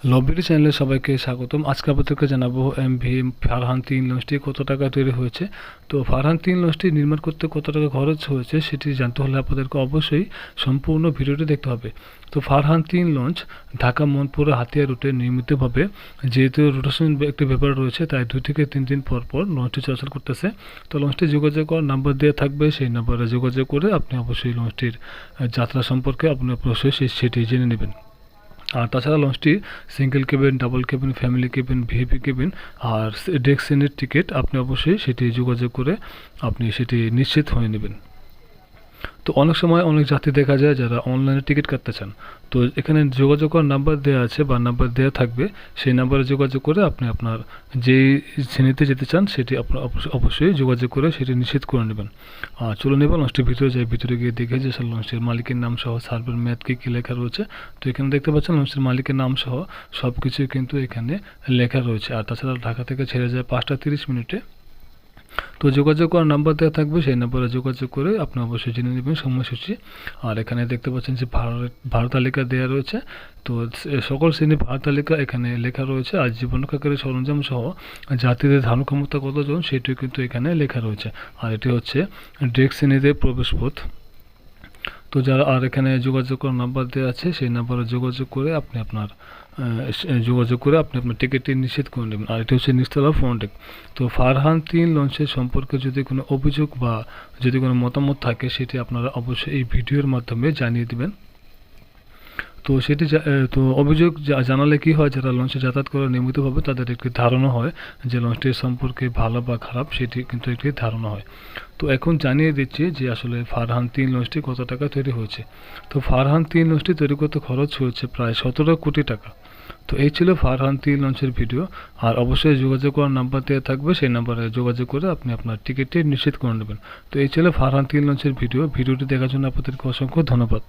লবির চ্যানেলে সবাইকে স্বাগতম। আজকে আপনাদেরকে জানাবো এমভি ফারহান 3 লঞ্চটি কত টাকা তৈরি হয়েছে। তো ফারহান 3 লঞ্চটি নির্মাণ করতে কত টাকা খরচ হয়েছে সেটি জানতে হলে আপনাদেরকে অবশ্যই সম্পূর্ণ ভিডিওটি দেখতে হবে। তো ফারহান 3 লঞ্চ ঢাকা মনপুরা হাতিয়া রুটে নিয়মিতভাবে, যেহেতু রোটেশন একটি ব্যাপার রয়েছে, তাই 2 থেকে 3 দিন পর পর লঞ্চটি চলাচল করতেছে। তো লঞ্চটি যোগাযোগ করার নাম্বার দেওয়া থাকবে, সেই নাম্বারে যোগাযোগ করে আপনি অবশ্যই লঞ্চটির যাত্রা সম্পর্কে আপনি অবশ্যই সেটি জেনে নেবেন। আর তাছাড়া লঞ্চটি single cabin, double cabin, family cabin, VIP cabin আর ডেস্ক শ্রেণীর টিকিট আপনি অবশ্যই সেটি যোগাযোগ করে আপনি সেটি নিশ্চিত হয়ে নেবেন। তো অনেক সময় অনেক যাত্রী দেখা যায় যারা অনলাইনে টিকিট কাটতে চান। তো এখানে যোগাযোগ করার নাম্বার দেওয়া আছে বা নাম্বার দেওয়া থাকবে, সেই নাম্বারে যোগাযোগ করে আপনি আপনার যেই শ্রেণীতে যেতে চান সেটি আপনার অবশ্যই যোগাযোগ করে সেটি নিশ্চিত করে নেবেন। চলুন এবার লঞ্চটির ভিতরে যাই, ভিতরে গিয়ে দেখে যে লঞ্চের মালিকের নাম সহ সার্ভের মেয়াদ কী লেখা রয়েছে। তো এখানে দেখতে পাচ্ছেন লঞ্চের মালিকের নাম সহ সব কিছুই কিন্তু এখানে লেখা রয়েছে। আর তাছাড়া ঢাকা থেকে ছেড়ে যায় 5টা 30 মিনিটে। তো যোগাযোগ করার নাম্বার দেওয়া থাকবে, সেই নাম্বারে যোগাযোগ করে আপনি অবশ্যই জেনে নেবেন সময়সূচি। আর এখানে দেখতে পাচ্ছেন যে ভাড়া তালিকা দেওয়া রয়েছে। তো সকল শ্রেণীর ভাড়া তালিকা এখানে লেখা রয়েছে। আর জীবনরক্ষাকারী সরঞ্জাম সহ যাত্রীদের ধারণ ক্ষমতা কতজন সেটিও কিন্তু এখানে লেখা রয়েছে। আর এটি হচ্ছে ডেস্ক শ্রেণীতে প্রবেশপথ। তো যারা আর এখানে যোগাযোগ করার নাম্বার দেওয়া আছে, সেই নাম্বারে যোগাযোগ করে আপনি আপনার টিকিটটি নিশ্চিত করে নেবেন। আর এটি হচ্ছে নিচতলা ফ্রন্ট ডেক। তো ফারহান 3 লঞ্চের সম্পর্কে যদি কোনো অভিযোগ বা যদি কোনো মতামত থাকে সেটি আপনারা অবশ্যই এই ভিডিওর মাধ্যমে জানিয়ে দেবেন। তো সেটি তো অভিযোগ জানালে কি হয়, যারা লঞ্চে যাতায়াত করে নিয়মিতভাবে তাদের একটি ধারণা হয় যে লঞ্চটির সম্পর্কে ভালো বা খারাপ, সেটি কিন্তু একটি ধারণা হয়। তো এখন জানিয়ে দিচ্ছি যে আসলে ফারহান 3 লঞ্চটি কত টাকা তৈরি হয়েছে। তো ফারহান 3 লঞ্চটি তৈরি করতে খরচ হয়েছে প্রায় 17 কোটি টাকা। তো এই ছিল ফারহান 3 লঞ্চের ভিডিও। আর অবশ্যই যোগাযোগ করার নাম্বার দেওয়া থাকবে, সেই নাম্বারে যোগাযোগ করে আপনি আপনার টিকিটটি নিশ্চিত করে নেবেন। তো এই ছিল ফারহান 3 লঞ্চের ভিডিওটি দেখার জন্য আপনাদেরকে অসংখ্য ধন্যবাদ।